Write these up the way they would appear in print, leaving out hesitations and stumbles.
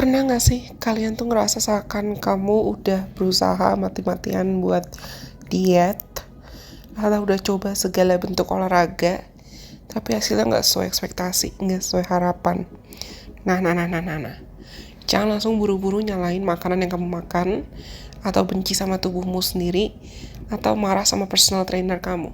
Pernah gak sih kalian tuh ngerasa seakan kamu udah berusaha mati-matian buat diet atau udah coba segala bentuk olahraga tapi hasilnya gak sesuai ekspektasi, gak sesuai harapan. Nah. Jangan langsung buru-buru nyalain makanan yang kamu makan atau benci sama tubuhmu sendiri atau marah sama personal trainer kamu.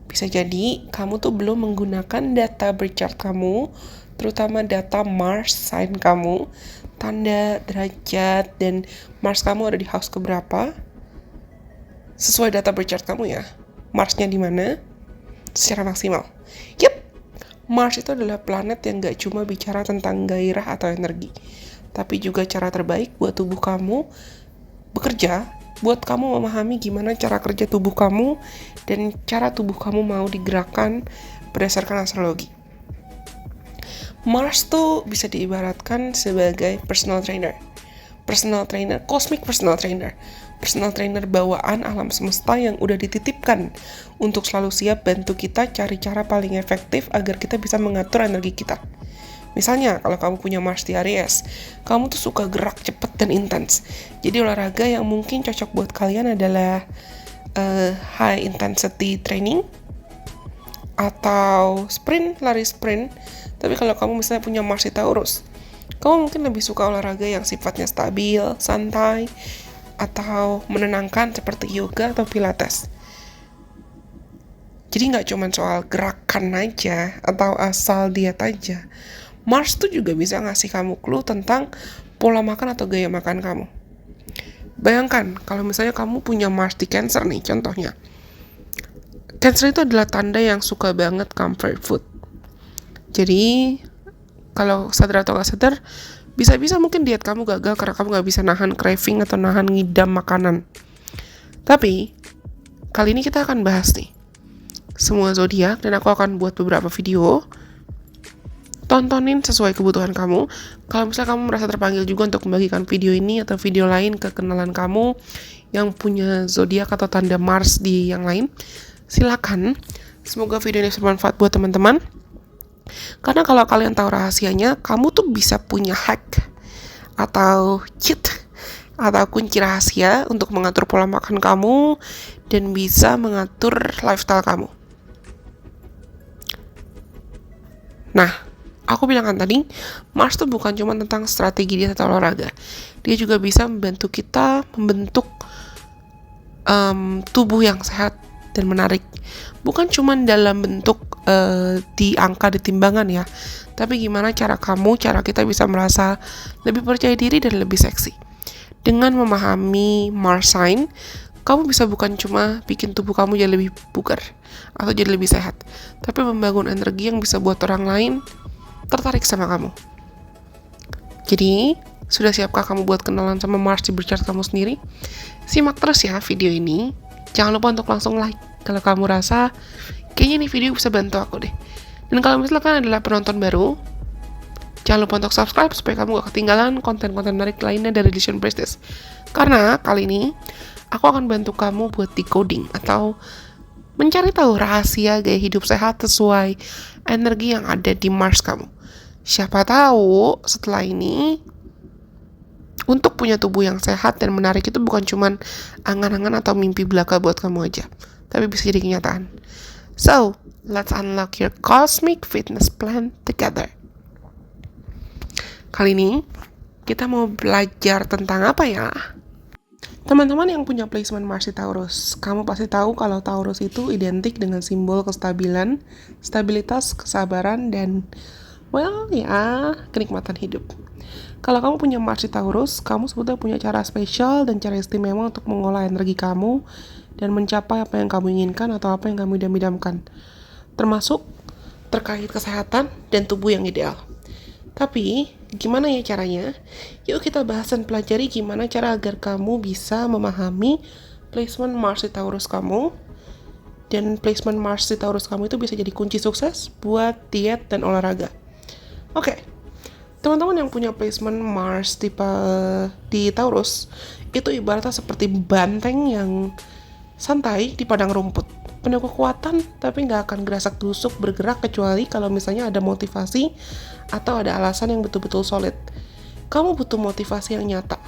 Bisa jadi kamu tuh belum menggunakan data birth chart kamu, terutama data Mars sign kamu, tanda, derajat, dan Mars kamu ada di house keberapa. Sesuai data birth chart kamu ya, Marsnya di mana secara maksimal. Mars itu adalah planet yang gak cuma bicara tentang gairah atau energi, tapi juga cara terbaik buat tubuh kamu bekerja, buat kamu memahami gimana cara kerja tubuh kamu dan cara tubuh kamu mau digerakkan berdasarkan astrologi. Mars tuh bisa diibaratkan sebagai personal trainer, cosmic personal trainer bawaan alam semesta yang udah dititipkan untuk selalu siap bantu kita cari cara paling efektif agar kita bisa mengatur energi kita. Misalnya, kalau kamu punya Mars di Aries, kamu tuh suka gerak cepat dan intens. Jadi olahraga yang mungkin cocok buat kalian adalah high intensity training atau lari sprint. Tapi kalau kamu misalnya punya Mars di Taurus, kamu mungkin lebih suka olahraga yang sifatnya stabil, santai, atau menenangkan seperti yoga atau pilates. Jadi gak cuma soal gerakan aja atau asal diet aja. Mars tuh juga bisa ngasih kamu clue tentang pola makan atau gaya makan kamu. Bayangkan kalau misalnya kamu punya Mars di Cancer nih, contohnya. Cancer itu adalah tanda yang suka banget comfort food. Jadi kalau sadar atau gak sadar, bisa-bisa mungkin diet kamu gagal karena kamu gak bisa nahan craving atau nahan ngidam makanan. Tapi kali ini kita akan bahas nih semua zodiak, dan aku akan buat beberapa video. Tontonin sesuai kebutuhan kamu. Kalau misalnya kamu merasa terpanggil juga untuk membagikan video ini atau video lain ke kenalan kamu yang punya zodiak atau tanda Mars di yang lain, silakan. Semoga video ini bermanfaat buat teman-teman. Karena kalau kalian tahu rahasianya, kamu tuh bisa punya hack atau cheat atau kunci rahasia untuk mengatur pola makan kamu dan bisa mengatur lifestyle kamu. Nah, aku bilang kan tadi, Mars tuh bukan cuma tentang strategi diet atau olahraga. Dia juga bisa membantu kita membentuk tubuh yang sehat dan menarik. Bukan cuma dalam bentuk di angka, di timbangan ya, tapi gimana cara kita bisa merasa lebih percaya diri dan lebih seksi. Dengan memahami Mars sign, kamu bisa bukan cuma bikin tubuh kamu jadi lebih bugar atau jadi lebih sehat, tapi membangun energi yang bisa buat orang lain tertarik sama kamu. Jadi, sudah siapkah kamu buat kenalan sama Mars di birth chart kamu sendiri? Simak terus ya video ini. Jangan lupa untuk langsung like kalau kamu rasa kayaknya nih video bisa bantu aku deh. Dan kalau misalnya kalian adalah penonton baru, jangan lupa untuk subscribe supaya kamu gak ketinggalan konten-konten menarik lainnya dari Decision Priestess. Karena kali ini aku akan bantu kamu buat decoding atau mencari tahu rahasia gaya hidup sehat sesuai energi yang ada di Mars kamu. Siapa tahu setelah ini untuk punya tubuh yang sehat dan menarik itu bukan cuma angan-angan atau mimpi belaka buat kamu aja, tapi bisa jadi kenyataan. So, let's unlock your cosmic fitness plan together. Kali ini kita mau belajar tentang apa ya? Teman-teman yang punya placement Mars di Taurus, kamu pasti tahu kalau Taurus itu identik dengan simbol kestabilan, stabilitas, kesabaran, dan kenikmatan hidup. Kalau kamu punya Mars di Taurus, kamu sebetulnya punya cara spesial dan cara istimewa untuk mengolah energi kamu dan mencapai apa yang kamu inginkan atau apa yang kamu idam-idamkan, termasuk terkait kesehatan dan tubuh yang ideal. Tapi, gimana ya caranya? Yuk kita bahas dan pelajari gimana cara agar kamu bisa memahami placement Mars di Taurus kamu. Dan placement Mars di Taurus kamu itu bisa jadi kunci sukses buat diet dan olahraga. Oke, teman-teman yang punya placement Mars di Taurus, itu ibaratnya seperti banteng yang santai di padang rumput. Penuh kekuatan, tapi gak akan gerasak-gerusuk bergerak kecuali kalau misalnya ada motivasi atau ada alasan yang betul-betul solid. kamu butuh motivasi yang nyata.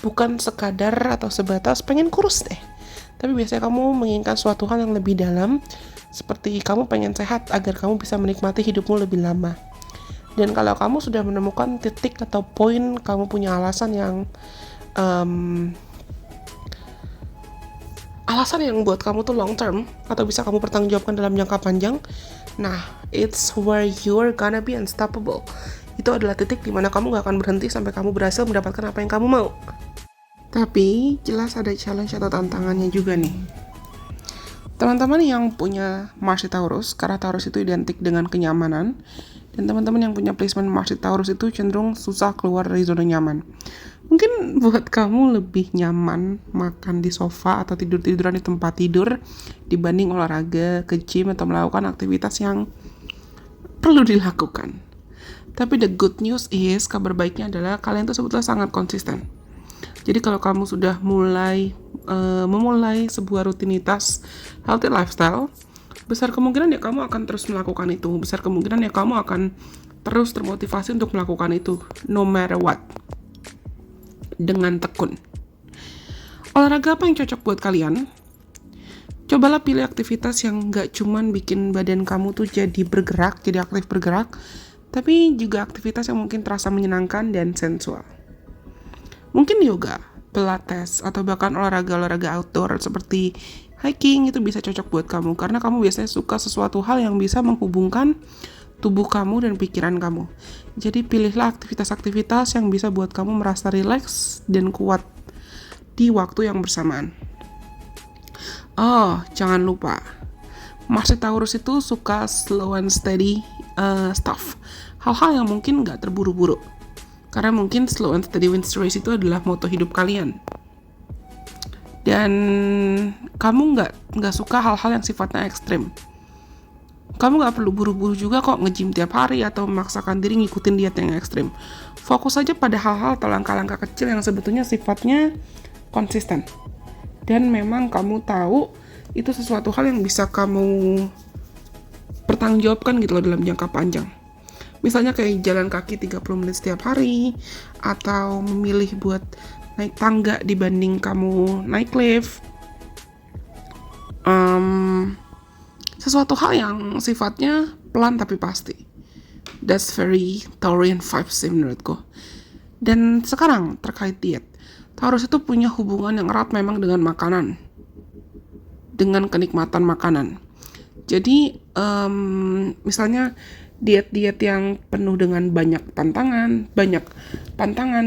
Bukan sekadar atau sebatas pengen kurus deh. Tapi biasanya kamu menginginkan suatu hal yang lebih dalam, seperti kamu pengen sehat agar kamu bisa menikmati hidupmu lebih lama. Dan kalau kamu sudah menemukan titik atau poin kamu punya alasan yang buat kamu tuh long term atau bisa kamu pertanggungjawabkan dalam jangka panjang, nah it's where you're gonna be unstoppable. Itu adalah titik dimana kamu gak akan berhenti sampai kamu berhasil mendapatkan apa yang kamu mau. Tapi jelas ada challenge atau tantangannya juga nih. Teman-teman yang punya Mars di Taurus, karena Taurus itu identik dengan kenyamanan, dan teman-teman yang punya placement Mars di Taurus itu cenderung susah keluar dari zona nyaman. Mungkin buat kamu lebih nyaman makan di sofa atau tidur-tiduran di tempat tidur dibanding olahraga, ke gym, atau melakukan aktivitas yang perlu dilakukan. Tapi the good news is, kabar baiknya adalah kalian tuh sebetulnya sangat konsisten. Jadi kalau kamu sudah memulai sebuah rutinitas healthy lifestyle, besar kemungkinan ya kamu akan terus melakukan itu. Besar kemungkinan ya kamu akan terus termotivasi untuk melakukan itu, no matter what. Dengan tekun. Olahraga apa yang cocok buat kalian? Cobalah pilih aktivitas yang gak cuman bikin badan kamu tuh jadi bergerak, jadi aktif bergerak, tapi juga aktivitas yang mungkin terasa menyenangkan dan sensual. Mungkin yoga, pilates, atau bahkan olahraga-olahraga outdoor seperti hiking itu bisa cocok buat kamu karena kamu biasanya suka sesuatu hal yang bisa menghubungkan tubuh kamu dan pikiran kamu. Jadi pilihlah aktivitas-aktivitas yang bisa buat kamu merasa rileks dan kuat di waktu yang bersamaan. Oh, jangan lupa, Mars di Taurus itu suka slow and steady stuff. Hal-hal yang mungkin gak terburu-buru. Karena mungkin slow and steady wins the race itu adalah moto hidup kalian. Dan kamu nggak suka hal-hal yang sifatnya ekstrim. Kamu nggak perlu buru-buru juga kok nge-gym tiap hari atau memaksakan diri ngikutin diet yang ekstrim. Fokus aja pada hal-hal atau langkah-langkah kecil yang sebetulnya sifatnya konsisten. Dan memang kamu tahu itu sesuatu hal yang bisa kamu pertanggungjawabkan gitu loh dalam jangka panjang. Misalnya kayak jalan kaki 30 menit setiap hari, atau memilih buat naik tangga dibanding kamu naik lift. Sesuatu hal yang sifatnya pelan tapi pasti. That's very Taurian vibes sih menurutku. Dan sekarang terkait diet. Taurus itu punya hubungan yang erat memang dengan makanan. Dengan kenikmatan makanan. Jadi, misalnya diet-diet yang penuh dengan banyak pantangan,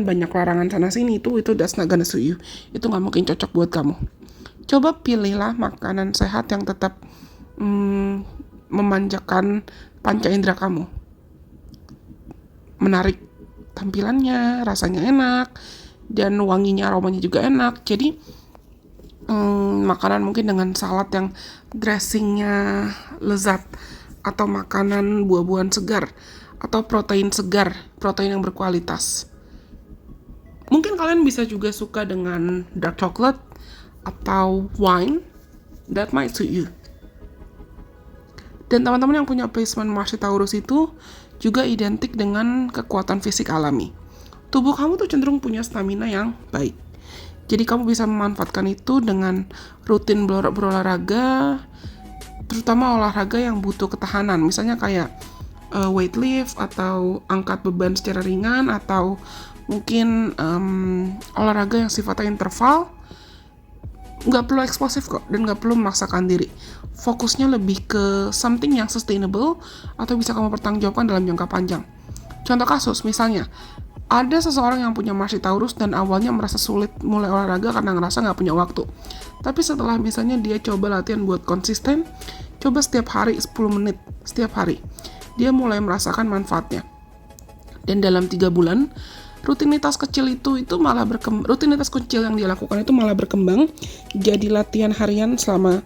banyak larangan sana sini, itu that's not gonna suit you. Itu gak mungkin cocok buat kamu. Coba pilihlah makanan sehat yang tetap memanjakan panca indera kamu. Menarik tampilannya, rasanya enak, dan wanginya, aromanya juga enak. Jadi makanan mungkin dengan salad yang dressingnya lezat, atau makanan buah-buahan segar, atau protein segar, protein yang berkualitas. Mungkin kalian bisa juga suka dengan dark chocolate atau wine, that might suit you. Dan teman-teman yang punya placement Mars di Taurus itu juga identik dengan kekuatan fisik alami. Tubuh kamu tuh cenderung punya stamina yang baik. Jadi kamu bisa memanfaatkan itu dengan rutin berolahraga, terutama olahraga yang butuh ketahanan, misalnya kayak weight lift atau angkat beban secara ringan, atau mungkin olahraga yang sifatnya interval. Nggak perlu eksplosif kok, dan nggak perlu memaksakan diri. Fokusnya lebih ke something yang sustainable atau bisa kamu pertanggungjawabkan dalam jangka panjang. Contoh kasus, misalnya ada seseorang yang punya Mars di Taurus dan awalnya merasa sulit mulai olahraga karena ngerasa nggak punya waktu. Tapi setelah misalnya dia coba latihan buat konsisten, coba setiap hari 10 menit, setiap hari, dia mulai merasakan manfaatnya. Dan dalam 3 bulan, rutinitas kecil yang dia lakukan itu malah berkembang jadi latihan harian selama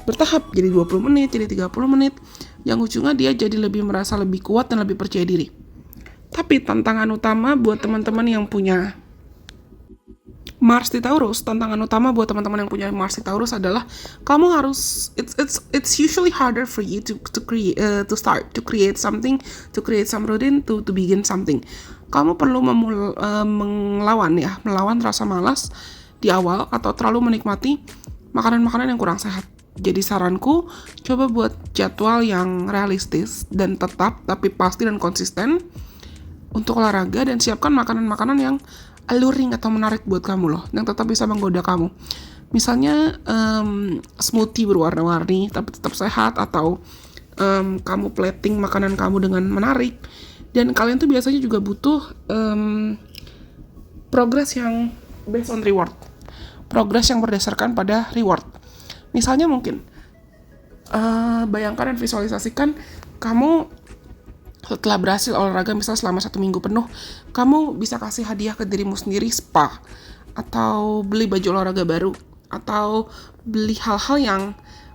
bertahap, jadi 20 menit, jadi 30 menit, yang ujungnya dia jadi merasa lebih kuat dan lebih percaya diri. Tapi tantangan utama buat teman-teman yang punya Mars di Taurus, adalah kamu harus it's usually harder for you to create some routine to begin something. kamu perlu melawan rasa malas di awal atau terlalu menikmati makanan-makanan yang kurang sehat. Jadi saranku, coba buat jadwal yang realistis dan tetap tapi pasti dan konsisten untuk olahraga, dan siapkan makanan-makanan yang alluring atau menarik buat kamu loh, yang tetap bisa menggoda kamu. Misalnya smoothie berwarna-warni tapi tetap sehat, atau kamu plating makanan kamu dengan menarik. Dan kalian tuh biasanya juga butuh progress yang based on reward, progress yang berdasarkan pada reward. Misalnya mungkin bayangkan dan visualisasikan kamu setelah berhasil olahraga misal selama 1 minggu penuh, kamu bisa kasih hadiah ke dirimu sendiri, spa, atau beli baju olahraga baru, atau beli hal-hal yang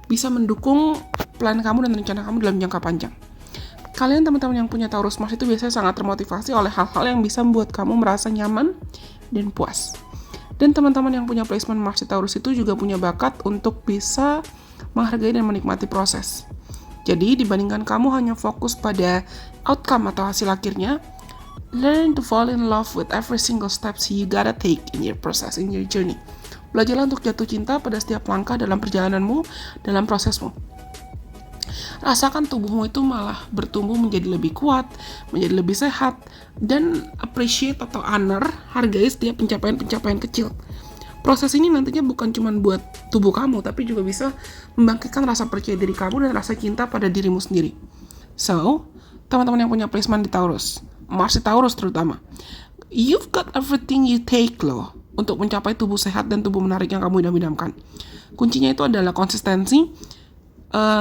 bisa mendukung plan kamu dan rencana kamu dalam jangka panjang. Kalian teman-teman yang punya Taurus Mars itu biasanya sangat termotivasi oleh hal-hal yang bisa membuat kamu merasa nyaman dan puas. Dan teman-teman yang punya placement Mars di Taurus itu juga punya bakat untuk bisa menghargai dan menikmati proses. Jadi dibandingkan kamu hanya fokus pada outcome atau hasil akhirnya, learn to fall in love with every single steps you gotta take in your process, in your journey. Belajarlah untuk jatuh cinta pada setiap langkah dalam perjalananmu, dalam prosesmu. Rasakan tubuhmu itu malah bertumbuh menjadi lebih kuat, menjadi lebih sehat, dan appreciate atau honor, hargai setiap pencapaian-pencapaian kecil. Proses ini nantinya bukan cuma buat tubuh kamu, tapi juga bisa membangkitkan rasa percaya diri kamu dan rasa cinta pada dirimu sendiri. So, teman-teman yang punya placement di Taurus, Mars di Taurus terutama, you've got everything you take loh untuk mencapai tubuh sehat dan tubuh menarik yang kamu idam-idamkan. Kuncinya itu adalah konsistensi,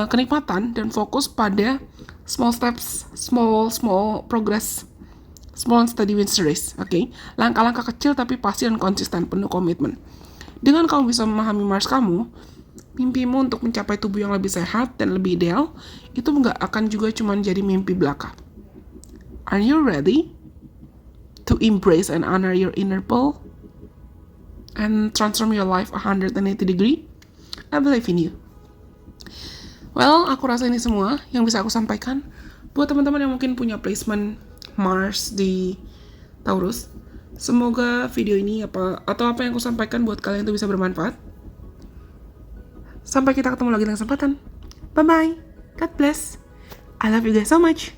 kenikmatan, dan fokus pada small steps, small progress, small and steady wins race. Okay? Langkah-langkah kecil tapi pasti dan konsisten, penuh komitmen. Dengan kamu bisa memahami Mars kamu, mimpimu untuk mencapai tubuh yang lebih sehat dan lebih ideal itu nggak akan juga cuma jadi mimpi belaka. Are you ready to embrace and honor your inner pull and transform your life 180 degree? I believe in you. Well, aku rasa ini semua yang bisa aku sampaikan buat teman-teman yang mungkin punya placement Mars di Taurus. Semoga video ini apa yang aku sampaikan buat kalian itu bisa bermanfaat. Sampai kita ketemu lagi dalam kesempatan. Bye-bye. God bless. I love you guys so much.